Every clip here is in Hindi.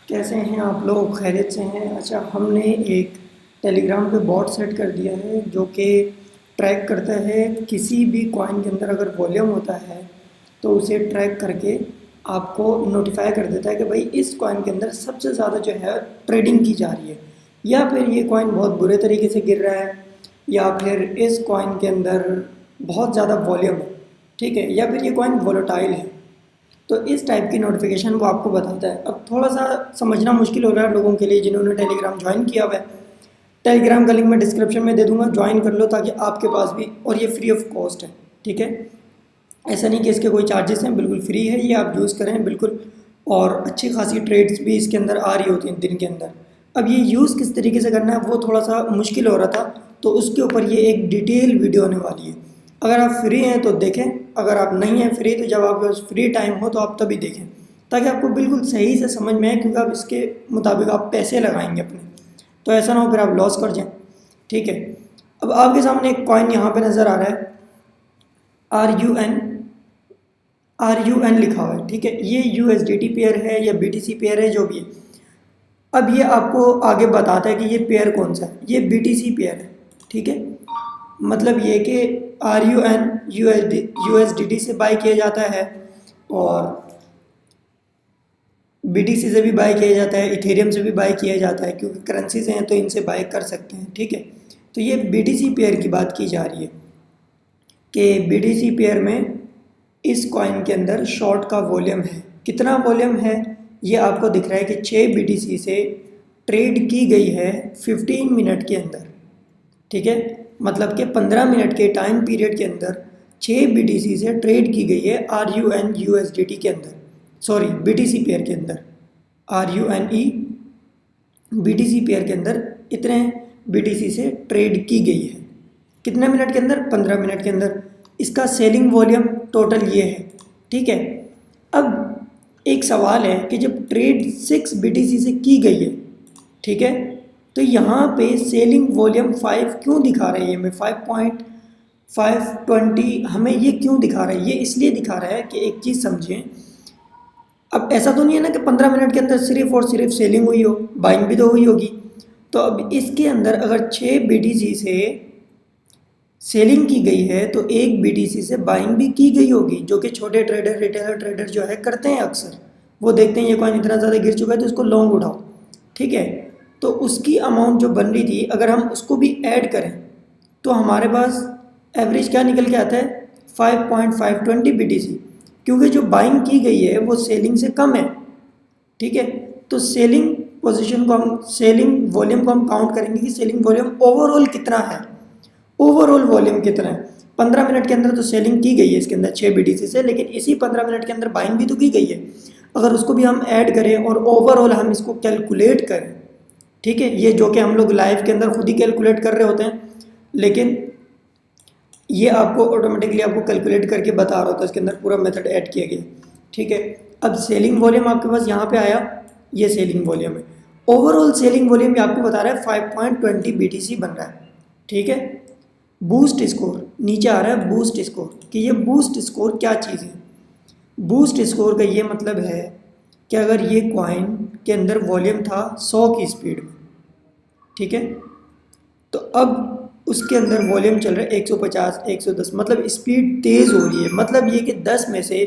कैसे हैं आप लोग? खैरियत से हैं? अच्छा, हमने एक टेलीग्राम पे बॉट सेट कर दिया है जो कि ट्रैक करता है किसी भी कॉइन के अंदर अगर वॉल्यूम होता है तो उसे ट्रैक करके आपको नोटिफाई कर देता है कि भाई इस कॉइन के अंदर सबसे ज़्यादा जो है ट्रेडिंग की जा रही है, या फिर ये कॉइन बहुत बुरे तरीके से गिर रहा है, या फिर इस कॉइन के अंदर बहुत ज़्यादा वॉल्यूम है, ठीक है, या फिर ये कॉइन वोलेटाइल है। तो इस टाइप की नोटिफिकेशन वो आपको बताता है। अब थोड़ा सा समझना मुश्किल हो रहा है लोगों के लिए जिन्होंने टेलीग्राम ज्वाइन किया हुआ है। टेलीग्राम का लिंक मैं डिस्क्रिप्शन में दे दूंगा, ज्वाइन कर लो ताकि आपके पास भी, और ये फ्री ऑफ कॉस्ट है, ठीक है। ऐसा नहीं कि इसके कोई चार्जेस हैं, बिल्कुल फ्री है, ये आप यूज़ करें बिल्कुल। और अच्छी खासी ट्रेड्स भी इसके अंदर आ रही होती हैं दिन के अंदर। अब ये यूज़ किस तरीके से करना है वो थोड़ा सा मुश्किल हो रहा था, तो उसके ऊपर ये एक डिटेल वीडियो होने वाली है। अगर आप फ्री हैं तो देखें, अगर आप नहीं हैं फ्री तो जब आपके पास फ्री टाइम हो तो आप तभी देखें, ताकि आपको बिल्कुल सही से समझ में आए, क्योंकि आप इसके मुताबिक आप पैसे लगाएंगे अपने, तो ऐसा ना हो फिर आप लॉस कर जाएं, ठीक है। अब आपके सामने एक कॉइन यहाँ पे नज़र आ रहा है, RUN लिखा हुआ है, ठीक है। ये USDT पेयर है या BTC पेयर है, जो भी है। अब ये आपको आगे बताता है कि ये पेयर कौन सा है। ये BTC पेयर है, ठीक है। मतलब ये कि RUN USDT से बाई किया जाता है, और BTC से भी बाई किया जाता है, इथेरियम से भी बाई किया जाता है, क्योंकि करेंसीज हैं तो इनसे बाई कर सकते हैं, ठीक है। तो ये BTC पेयर की बात की जा रही है कि BTC पेयर में इस कॉइन के अंदर शॉर्ट का वॉल्यूम है। कितना वॉल्यूम है ये आपको दिख रहा है कि 6 BTC से ट्रेड की गई है 15 मिनट के अंदर, ठीक है। मतलब कि 15 मिनट के टाइम पीरियड के अंदर 6 BTC से ट्रेड की गई है RUN USDT के अंदर, सॉरी BTC पेयर के अंदर, RUNE BTC पेयर के अंदर इतने BTC से ट्रेड की गई है। कितने मिनट के अंदर? 15 मिनट के अंदर। इसका सेलिंग वॉल्यूम टोटल ये है, ठीक है। अब एक सवाल है कि जब ट्रेड 6 BTC से की गई है, ठीक है, तो यहाँ पे सेलिंग वॉल्यूम 5 क्यों दिखा रही है? मैं 5.520 हमें ये क्यों दिखा रहा है? ये इसलिए दिखा रहा है कि एक चीज़ समझें। अब ऐसा तो नहीं है ना कि 15 मिनट के अंदर सिर्फ और सिर्फ सेलिंग हुई हो, बाइंग भी तो हुई होगी। तो अब इसके अंदर अगर 6 BTC से सेलिंग की गई है तो एक BTC से बाइंग भी की गई होगी, जो कि छोटे ट्रेडर, रिटेलर ट्रेडर जो है करते हैं अक्सर। वो देखते हैं ये कॉइन इतना ज़्यादा गिर चुका है तो इसको लॉन्ग उठाओ, ठीक है। तो उसकी अमाउंट जो बन रही थी अगर हम उसको भी ऐड करें तो हमारे पास एवरेज क्या निकल के आता है? 5.520 BTC, क्योंकि जो बाइंग की गई है वो सेलिंग से कम है, ठीक है। तो सेलिंग पोजीशन को हम, सेलिंग वॉल्यूम को हम काउंट करेंगे कि सेलिंग वॉल्यूम ओवरऑल कितना है। ओवरऑल वॉल्यूम कितना है? 15 मिनट के अंदर तो सेलिंग की गई है इसके अंदर 6 BTC से, लेकिन इसी 15 मिनट के अंदर बाइंग भी तो की गई है। अगर उसको भी हम ऐड करें और ओवरऑल हम इसको कैलकुलेट करें, ठीक है, ये जो कि हम लोग लाइव के अंदर खुद ही कैलकुलेट कर रहे होते हैं, लेकिन ये आपको ऑटोमेटिकली आपको कैलकुलेट करके बता रहा होता है, इसके अंदर पूरा मेथड ऐड किया गया, ठीक है। अब सेलिंग वॉल्यूम आपके पास यहाँ पे आया, ये सेलिंग वॉल्यूम है। ओवरऑल सेलिंग वॉल्यूम भी आपको बता रहा है 5.20 BTC बन रहा है, ठीक है। बूस्ट स्कोर नीचे आ रहा है, बूस्ट स्कोर, कि ये बूस्ट स्कोर क्या चीज़ है। बूस्ट स्कोर का ये मतलब है कि अगर ये कॉइन के अंदर वॉल्यूम था 100 की स्पीड में, ठीक है, तो अब उसके अंदर वॉल्यूम चल रहा है 150 110, मतलब स्पीड तेज़ हो रही है। मतलब ये कि 10 में से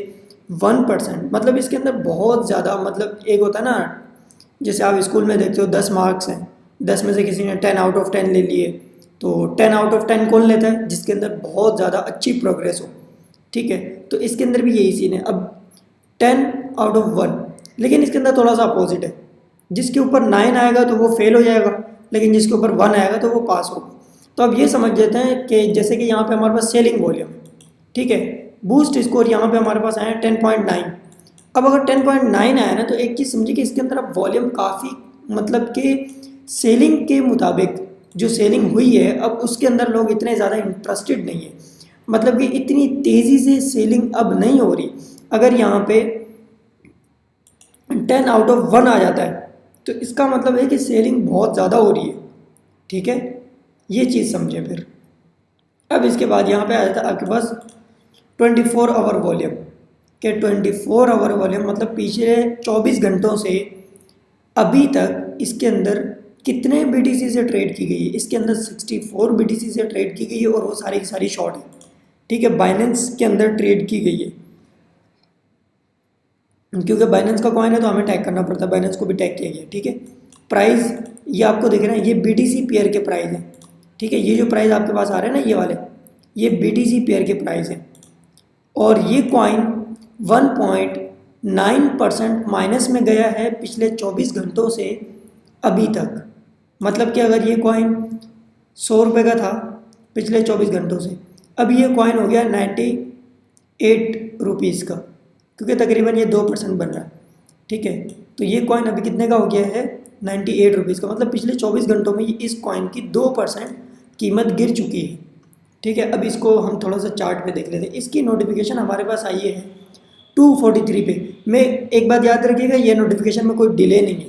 1%, मतलब इसके अंदर बहुत ज़्यादा, मतलब एक होता है ना, जैसे आप स्कूल में देखते हो 10 मार्क्स हैं, 10 में से किसी ने 10 आउट ऑफ 10 ले लिए, तो 10 आउट ऑफ 10 कौन लेता है? जिसके अंदर बहुत ज़्यादा अच्छी प्रोग्रेस हो, ठीक है। तो इसके अंदर भी यही सीन है। अब 10 आउट ऑफ 1, लेकिन इसके अंदर थोड़ा सा अपोजिट है। जिसके ऊपर 9 आएगा तो वो फेल हो जाएगा, लेकिन जिसके ऊपर 1 आएगा तो वो पास होगा। तो अब ये समझ लेते हैं कि जैसे कि यहाँ पे हमारे पास सेलिंग वॉल्यूम है, ठीक है, बूस्ट स्कोर यहाँ पे हमारे पास आया 10.9। अब अगर 10.9 आया ना, तो एक चीज़ समझिए कि इसके अंदर अब वॉल्यूम काफ़ी, मतलब कि सेलिंग के मुताबिक जो सेलिंग हुई है अब उसके अंदर लोग इतने ज़्यादा इंटरेस्टेड नहीं है, मतलब कि इतनी तेज़ी से सेलिंग अब नहीं हो रही। अगर यहाँ पे 10 आउट ऑफ 1 आ जाता है तो इसका मतलब है कि सेलिंग बहुत ज़्यादा हो रही है, ठीक है, ये चीज़ समझें फिर। अब इसके बाद यहाँ पे आ जाता है आपके पास 24 आवर वॉल्यूम, के 24 आवर वॉल्यूम मतलब पिछले 24 घंटों से अभी तक इसके अंदर कितने BTC से ट्रेड की गई है, इसके अंदर 64 BTC से ट्रेड की गई है और वो सारी की सारी शॉर्ट है। ठीक है, बाइनेंस के अंदर ट्रेड की गई है, क्योंकि बाइनेंस का कॉइन है तो हमें टैग करना पड़ता है, बाइनेंस को भी टैग किया गया। ठीक है, प्राइस ये आपको दिख रहा है, ये BTC पेयर के प्राइस हैं। ठीक है, ये जो प्राइस आपके पास आ रहे हैं ना ये वाले, ये BTC पेयर के प्राइस हैं और ये कॉइन 1.9% माइनस में गया है पिछले 24 घंटों से अभी तक। मतलब कि अगर ये कॉइन 100 रुपये का था पिछले 24 घंटों से, अब ये कॉइन हो गया 98 रुपीज़ का, क्योंकि तकरीबन ये 2% बन रहा है। ठीक है, तो ये कॉइन अभी कितने का हो गया है, 98 रुपीज़ का। मतलब पिछले 24 घंटों में इस कॉइन की 2% कीमत गिर चुकी है। ठीक है, अब इसको हम थोड़ा सा चार्ट पे देख लेते हैं। इसकी नोटिफिकेशन हमारे पास आई है 243 पे। मैं एक बात याद रखिएगा, ये नोटिफिकेशन में कोई डिले नहीं है।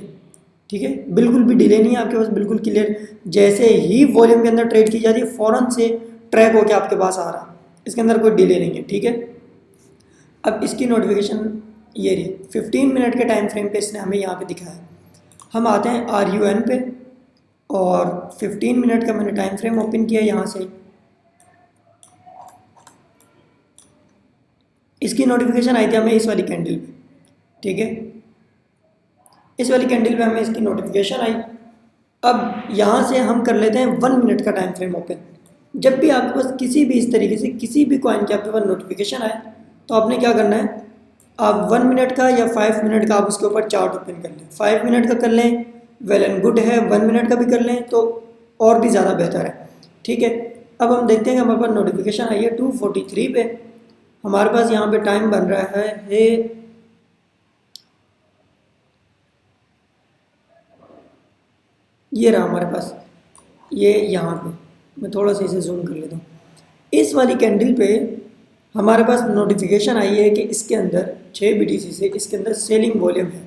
ठीक है, बिल्कुल भी डिले नहीं है आपके पास, बिल्कुल क्लियर। जैसे ही वॉल्यूम के अंदर ट्रेड की जा रही है फ़ौरन से ट्रैक होकर आपके पास आ रहा, इसके अंदर कोई डिले नहीं है। ठीक है, अब इसकी नोटिफिकेशन ये रही 15 मिनट के टाइम फ्रेम पे इसने हमें यहाँ पे दिखाया। हम आते हैं RUN पे और 15 मिनट का मैंने टाइम फ्रेम ओपन किया यहाँ से। इसकी नोटिफिकेशन आई थी हमें इस वाली कैंडल पे। ठीक है, इस वाली कैंडल पे हमें इसकी नोटिफिकेशन आई। अब यहाँ से हम कर लेते हैं 1 मिनट का टाइम फ्रेम ओपन। जब भी आपके पास किसी भी इस तरीके से किसी भी कॉइन के आपके पास नोटिफिकेशन आए तो आपने क्या करना है, आप 1 मिनट का या 5 मिनट का आप उसके ऊपर चार्ट ओपन कर लें। 5 मिनट का कर लें वेल एंड गुड है, 1 मिनट का भी कर लें तो और भी ज़्यादा बेहतर है। ठीक है, अब हम देखते हैं कि हमारे पास नोटिफिकेशन आई है 243 पे। हमारे पास यहाँ पे टाइम बन रहा है ये रहा हमारे पास, ये यहाँ पे मैं थोड़ा सा इसे जूम कर लेता हूँ। इस वाली कैंडल पे हमारे पास नोटिफिकेशन आई है कि इसके अंदर 6 BTC से इसके अंदर सेलिंग वॉल्यूम है।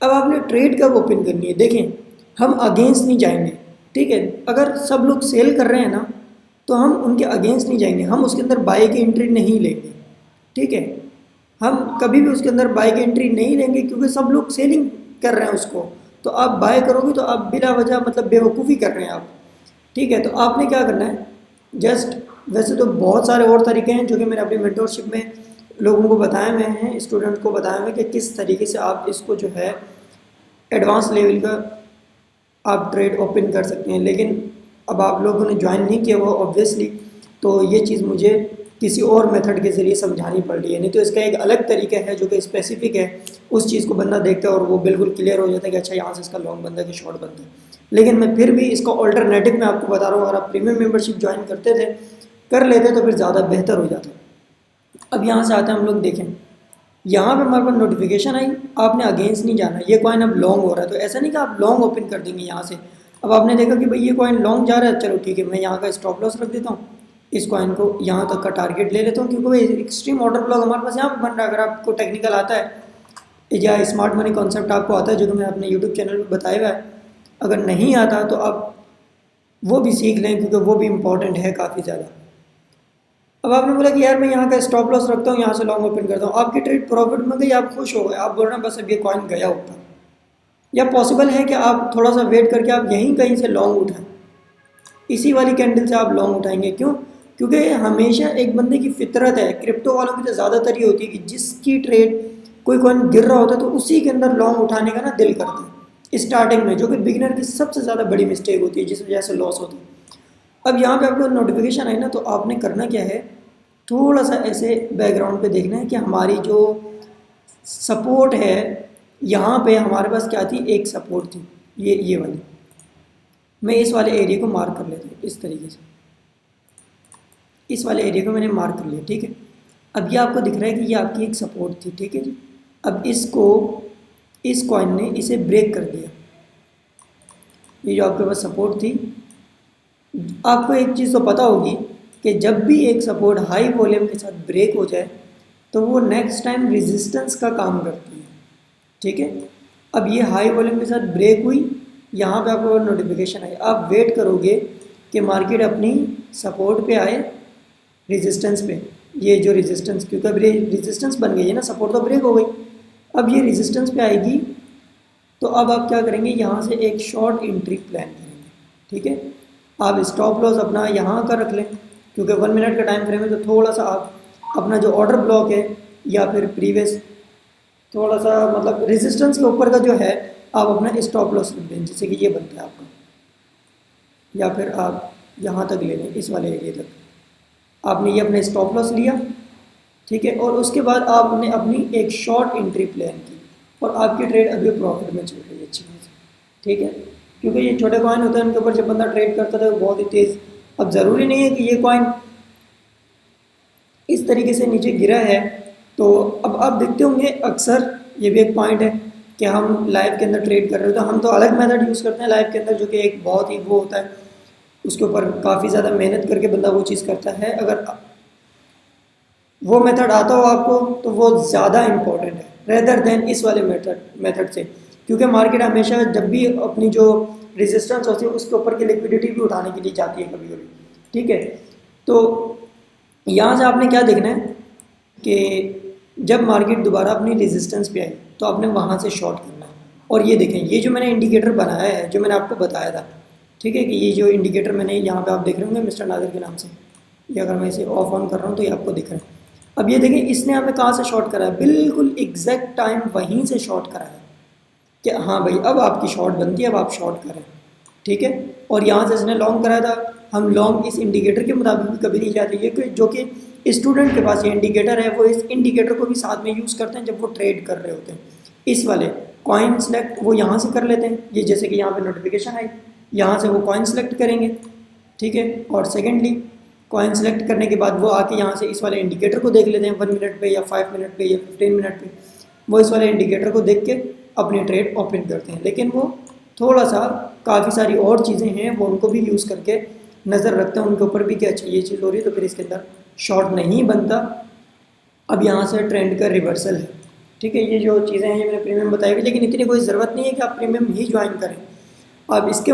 अब आपने ट्रेड कब ओपन करनी है, देखें हम अगेंस्ट नहीं जाएंगे। ठीक है, अगर सब लोग सेल कर रहे हैं ना तो हम उनके अगेंस्ट नहीं जाएंगे, हम उसके अंदर बाय की एंट्री नहीं लेंगे। ठीक है, हम कभी भी उसके अंदर बाय की एंट्री नहीं लेंगे क्योंकि सब लोग सेलिंग कर रहे हैं उसको, तो आप बाय करोगे तो आप बिना वजह मतलब बेवकूफ़ी कर रहे हैं आप। ठीक है, तो आपने क्या करना है, जस्ट वैसे तो बहुत सारे और तरीके हैं जो कि मैंने अपनी मेंटरशिप में लोगों को बताए हुए हैं, स्टूडेंट को बताए हुए कि किस तरीके से आप इसको जो है एडवांस लेवल का आप ट्रेड ओपन कर सकते हैं। लेकिन अब आप लोगों ने ज्वाइन नहीं किया हुआ ऑब्वियसली, तो ये चीज़ मुझे किसी और मेथड के ज़रिए समझानी पड़ रही है। नहीं तो इसका एक अलग तरीका है जो कि स्पेसिफिक है, उस चीज़ को बंदा देखता है और वो बिल्कुल क्लियर हो जाता है कि अच्छा यहाँ से इसका लॉन्ग बनता है कि शॉर्ट बनता है। लेकिन मैं फिर भी इसका ऑल्टरनेटिव मैं आपको बता रहा हूँ, अगर आप प्रीमियम मेंबरशिप ज्वाइन करते थे कर लेते तो फिर ज़्यादा बेहतर हो जाता। अब यहाँ से आते हैं हम लोग, देखें यहाँ पे हमारे पास नोटिफिकेशन आई, आपने अगेंस्ट नहीं जाना। ये कॉइन अब लॉन्ग हो रहा है तो ऐसा नहीं कि आप लॉन्ग ओपन कर देंगे यहाँ से। अब आपने देखा कि भाई ये कॉइन लॉन्ग जा रहा है, चलो ठीक है मैं यहाँ का स्टॉप लॉस रख देता हूँ, इस कॉइन को यहाँ तक का टारगेट ले लेता हूँ, क्योंकि भाई एक्सट्रीम ऑर्डर ब्लॉक हमारे पास यहाँ पर बन रहा है। अगर आपको टेक्निकल आता है या स्मार्ट मनी कॉन्सेप्ट आपको आता है जो कि मैं अपने यूट्यूब चैनल पर बताया हुआ है, अगर नहीं आता तो आप वो भी सीख लें क्योंकि वो भी इम्पॉर्टेंट है काफ़ी ज़्यादा। अब आपने बोला कि यार मैं यहाँ का स्टॉप लॉस रखता हूँ, यहाँ से लॉन्ग ओपन करता हूँ, आपकी ट्रेड प्रॉफिट में गई, आप खुश हो गए, आप बोल रहे हैं बस अब ये कॉइन गया ऊपर। या पॉसिबल है कि आप थोड़ा सा वेट करके आप यहीं कहीं से लॉन्ग उठाएं, इसी वाली कैंडल से आप लॉन्ग उठाएंगे। क्यों? क्योंकि हमेशा एक बंदे की फितरत है, क्रिप्टो वालों की तो ज़्यादातर ये होती है कि जिसकी ट्रेड कोई कॉइन गिर रहा होता है तो उसी के अंदर लॉन्ग उठाने का ना दिल करता है स्टार्टिंग में, जो कि बिगिनर की सबसे ज़्यादा बड़ी मिस्टेक होती है जिस वजह से लॉस होता है। अब यहाँ पे आपको नोटिफिकेशन आई ना, तो आपने करना क्या है, थोड़ा सा ऐसे बैकग्राउंड पे देखना है कि हमारी जो सपोर्ट है यहाँ पे हमारे पास क्या थी, एक सपोर्ट थी ये वाली। मैं इस वाले एरिया को मार्क कर लेता हूँ इस तरीके से, इस वाले एरिया को मैंने मार्क कर लिया। ठीक है, अब ये आपको दिख रहा है कि ये आपकी एक सपोर्ट थी। ठीक है जी, अब इसको इस कॉइन ने इसे ब्रेक कर दिया, ये जो आपके पास सपोर्ट थी। आपको एक चीज़ तो पता होगी कि जब भी एक सपोर्ट हाई वॉल्यूम के साथ ब्रेक हो जाए तो वो नेक्स्ट टाइम रेजिस्टेंस का काम करती है। ठीक है, अब ये हाई वॉल्यूम के साथ ब्रेक हुई, यहाँ पे आपको नोटिफिकेशन आई, आप वेट करोगे कि मार्केट अपनी सपोर्ट पे आए, रेजिस्टेंस पे। ये जो रेजिस्टेंस, क्योंकि अब रेजिस्टेंस बन गई है ना, सपोर्ट तो ब्रेक हो गई, अब ये रेजिस्टेंस पे आएगी तो अब आप क्या करेंगे, यहाँ से एक शॉर्ट एंट्री प्लान करेंगे, ठीक है। आप स्टॉप लॉस अपना यहाँ का रख लें, क्योंकि 1 मिनट का टाइम फ्रेम है, तो थोड़ा सा आप अपना जो ऑर्डर ब्लॉक है या फिर प्रीवियस थोड़ा सा मतलब रेजिस्टेंस के ऊपर का जो है, आप अपना स्टॉप लॉस रख दें, जैसे कि ये बनता है आपका, या फिर आप यहाँ तक ले लें, इस वाले एरिया तक आपने ये अपना स्टॉप लॉस लिया, ठीक है। और उसके बाद आपने अपनी एक शॉर्ट एंट्री प्लान की और आपकी ट्रेड अभी प्रॉफिट में चल रही है अच्छी खासी, ठीक है। क्योंकि ये छोटे कॉइन होते हैं, उनके ऊपर जब बंदा ट्रेड करता था वो बहुत ही तेज़, अब ज़रूरी नहीं है कि ये कॉइन इस तरीके से नीचे गिरा है। तो अब आप देखते होंगे अक्सर, ये भी एक पॉइंट है कि हम लाइव के अंदर ट्रेड कर रहे हो तो हम तो अलग मेथड यूज़ करते हैं लाइव के अंदर, जो कि एक बहुत ही वो होता है, उसके ऊपर काफ़ी ज़्यादा मेहनत करके बंदा वो चीज़ करता है। अगर वो मेथड आता हो आपको तो वो ज़्यादा इम्पोर्टेंट है रेदर देन इस वाले मेथड से, क्योंकि मार्केट हमेशा जब भी अपनी जो रेजिस्टेंस होती है उसके ऊपर की लिक्विडिटी भी उठाने के लिए जाती है कभी कभी, ठीक है। तो यहाँ से आपने क्या देखना है कि जब मार्केट दोबारा अपनी रेजिस्टेंस पे आई तो आपने वहाँ से शॉर्ट करना है। और ये देखें, ये जो मैंने इंडिकेटर बनाया है, जो मैंने आपको बताया था, ठीक है, कि ये जो इंडिकेटर मैंने यहाँ पे आप देख रहे होंगे मिस्टर नादिर के नाम से, ये अगर मैं इसे ऑफ ऑन कर रहा हूँ तो ये आपको दिख रहा है। अब ये देखें, इसने हमें कहाँ से शॉर्ट करा है, बिल्कुल एग्जैक्ट टाइम वहीं से शॉर्ट करा है कि हाँ भाई अब आपकी शॉर्ट बनती है, अब आप शॉर्ट करें, ठीक है। और यहाँ से इसने लॉन्ग कराया था, हम लॉन्ग इस इंडिकेटर के मुताबिक भी कभी नहीं जाते, ये जो कि स्टूडेंट के पास ये इंडिकेटर है वो इस इंडिकेटर को भी साथ में यूज़ करते हैं जब वो ट्रेड कर रहे होते हैं। इस वाले कॉइन सेलेक्ट वो यहाँ से कर लेते हैं, ये जैसे कि यहाँ पे नोटिफिकेशन आई, यहाँ से वो कॉइन सेलेक्ट करेंगे, ठीक है। और सेकेंडली कॉइन सेलेक्ट करने के बाद वो आके यहाँ से इस वाले इंडिकेटर को देख लेते हैं 1 मिनट पे या 5 मिनट पे या 15 मिनट पे, वो इस वाले इंडिकेटर को देख के अपनी ट्रेड ओपन करते हैं। लेकिन वो थोड़ा सा काफ़ी सारी और चीज़ें हैं वो उनको भी यूज़ करके नज़र रखते हैं उनके ऊपर भी कि अच्छा ये चीज़ हो रही है तो फिर इसके अंदर शॉर्ट नहीं बनता। अब यहाँ से ट्रेंड का रिवर्सल है, ठीक है। ये जो चीज़ें हैं ये मैंने प्रीमियम बताई हुई, लेकिन इतनी कोई ज़रूरत नहीं है कि आप प्रीमियम ही ज्वाइन करें, आप इसके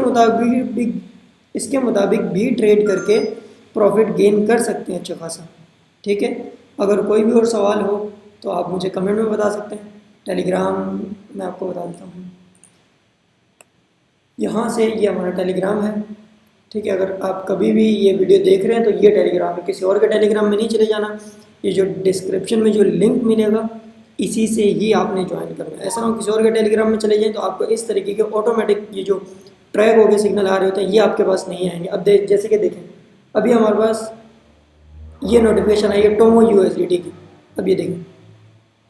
मुताबिक भी ट्रेड करके प्रॉफिट गेन कर सकते हैं अच्छा खासा, ठीक है। अगर कोई भी और सवाल हो तो आप मुझे कमेंट में बता सकते हैं। टेलीग्राम मैं आपको बता देता हूँ, यहाँ से ये हमारा टेलीग्राम है, ठीक है। अगर आप कभी भी ये वीडियो देख रहे हैं तो ये टेलीग्राम है, किसी और के टेलीग्राम में नहीं चले जाना, ये जो डिस्क्रिप्शन में जो लिंक मिलेगा इसी से ही आपने ज्वाइन करना है। ऐसा ना हो किसी और के टेलीग्राम में चले जाएँ तो आपको इस तरीके के ऑटोमेटिक ये जो ट्रैक हो गए सिग्नल आ रहे होते हैं ये आपके पास नहीं आएंगे। अब जैसे कि देखें अभी हमारे पास ये नोटिफिकेशन आई है टोमो USDT की, अब ये देखें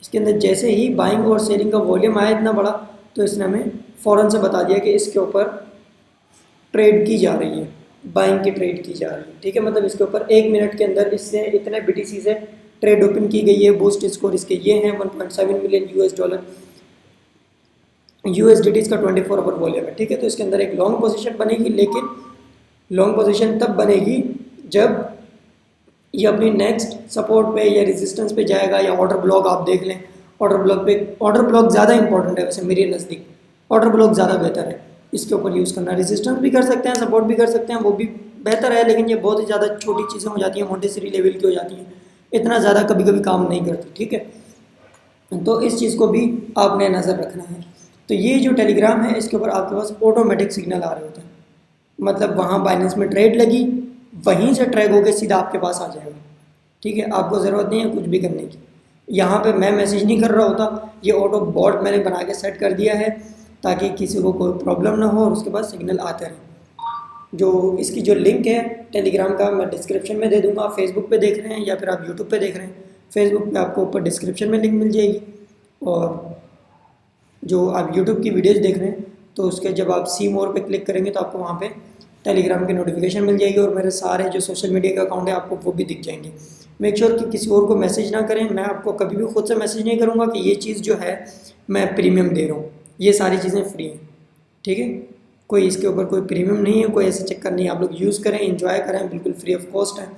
इसके अंदर जैसे ही बाइंग और सेलिंग का वॉल्यूम आया इतना बड़ा तो इसने हमें फ़ौरन से बता दिया कि इसके ऊपर ट्रेड की जा रही है, बाइंग की ट्रेड की जा रही है, ठीक है। मतलब इसके ऊपर 1 मिनट के अंदर इससे इतने BTC से ट्रेड ओपन की गई है। बूस्ट स्कोर इसके ये हैं 1.7 मिलियन $, USDT इसका 24 आवर वॉल्यूम है, ठीक है। तो इसके अंदर एक लॉन्ग पोजीशन बनेगी, लेकिन लॉन्ग पोजीशन तब बनेगी जब ये अपनी नेक्स्ट सपोर्ट पे या रेजिस्टेंस पे जाएगा, या ऑर्डर ब्लॉक आप देख लें, ऑर्डर ब्लॉक ज़्यादा इंपॉर्टेंट है वैसे मेरे नज़दीक, ऑर्डर ब्लॉक ज़्यादा बेहतर है, इसके ऊपर यूज़ करना। रेजिस्टेंस भी कर सकते हैं, सपोर्ट भी कर सकते हैं, वो भी बेहतर है, लेकिन ये बहुत ही ज़्यादा छोटी चीज़ें हो जाती हैं, मोंटेसरी लेवल की हो जाती हैं, इतना ज़्यादा कभी कभी काम नहीं करती, ठीक है। तो इस चीज़ को भी आपने नज़र रखना है। तो ये जो टेलीग्राम है इसके ऊपर आपके पास ऑटोमेटिक सिग्नल आ रहे होते हैं, मतलब वहाँ बाइनेंस में ट्रेड लगी वहीं से ट्रैक होकर सीधा आपके पास आ जाएगा, ठीक है। आपको ज़रूरत नहीं है कुछ भी करने की, यहाँ पे मैं मैसेज नहीं कर रहा होता, ये ऑटो बॉट मैंने बना के सेट कर दिया है ताकि किसी को कोई प्रॉब्लम ना हो और उसके बाद सिग्नल आते रहे। जो इसकी जो लिंक है टेलीग्राम का मैं डिस्क्रिप्शन में दे दूँगा। आप फेसबुक पे देख रहे हैं या फिर आप यूट्यूब पे देख रहे हैं, फेसबुक पे आपको ऊपर डिस्क्रिप्शन में लिंक मिल जाएगी, और जो आप यूट्यूब की वीडियोज़ देख रहे हैं तो उसके जब आप सी मोर पे क्लिक करेंगे तो आपको वहाँ पे टेलीग्राम की नोटिफिकेशन मिल जाएगी, और मेरे सारे जो सोशल मीडिया के अकाउंट है आपको वो भी दिख जाएंगे। मेक श्योर कि किसी और को मैसेज ना करें, मैं आपको कभी भी खुद से मैसेज नहीं करूँगा कि ये चीज़ जो है मैं प्रीमियम दे रहा हूँ, ये सारी चीज़ें फ्री हैं, ठीक है। कोई इसके ऊपर कोई प्रीमियम नहीं है, कोई ऐसा चक्कर नहीं है। आप लोग यूज़ करें, एंजॉय करें, बिल्कुल फ्री ऑफ कॉस्ट है,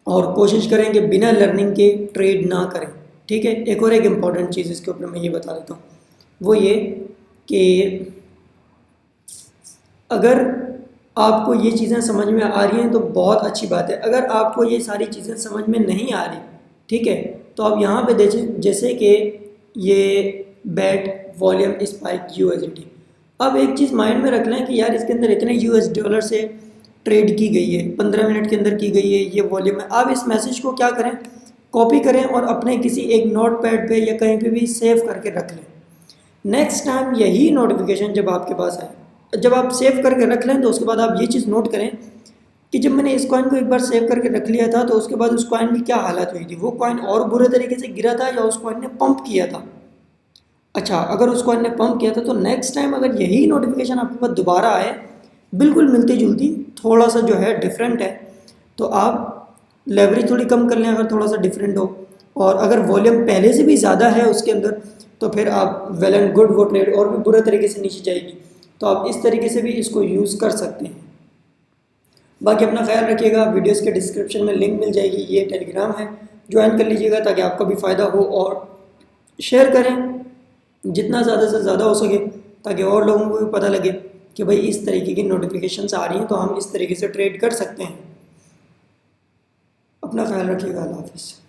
और कोशिश करें कि बिना लर्निंग के ट्रेड ना करें, ठीक है। एक और एक इम्पॉर्टेंट चीज़ इसके ऊपर मैं ये बता देता हूँ, वो ये कि अगर आपको ये चीज़ें समझ में आ रही हैं तो बहुत अच्छी बात है। अगर आपको ये सारी चीज़ें समझ में नहीं आ रही, ठीक है, तो आप यहाँ पे देखें जैसे कि ये बैट वॉल्यूम स्पाइक USD। अब एक चीज़ माइंड में रख लें कि यार इसके अंदर इतने $US से ट्रेड की गई है, 15 मिनट के अंदर की गई है, ये वॉल्यूम है। अब इस मैसेज को क्या करें, कॉपी करें और अपने किसी एक नोट पैड पे या कहीं पे भी सेव करके रख लें। नेक्स्ट टाइम यही नोटिफिकेशन जब आपके पास आए, जब आप सेव करके रख लें तो उसके बाद आप ये चीज़ नोट करें कि जब मैंने इस कॉइन को एक बार सेव करके रख लिया था तो उसके बाद उस कॉइन की क्या हालत हुई थी, वो कॉइन और बुरे तरीके से गिरा था या उस कॉइन ने पंप किया था। अच्छा, अगर उस कॉइन ने पंप किया था तो नेक्स्ट टाइम अगर यही नोटिफिकेशन आपके पास दोबारा आए, बिल्कुल मिलती जुलती, थोड़ा सा जो है डिफरेंट है, तो आप लेवरेज थोड़ी कम कर लें अगर थोड़ा सा डिफरेंट हो। और अगर वॉल्यूम पहले से भी ज़्यादा है उसके अंदर तो फिर आप वेल एंड गुड, वो ट्रेड और भी बुरे तरीके से नीचे जाएगी, तो आप इस तरीके से भी इसको यूज़ कर सकते हैं। बाकी अपना ख्याल रखिएगा, वीडियोस के डिस्क्रिप्शन में लिंक मिल जाएगी, ये टेलीग्राम है, ज्वाइन कर लीजिएगा ताकि आपका भी फ़ायदा हो, और शेयर करें जितना ज़्यादा से ज़्यादा हो सके ताकि और लोगों को भी पता लगे कि भाई इस तरीके की नोटिफिकेशंस आ रही हैं तो हम इस तरीके से ट्रेड कर सकते हैं। अपना ख्याल रखिएगा, अल्लाह हाफ़िज़।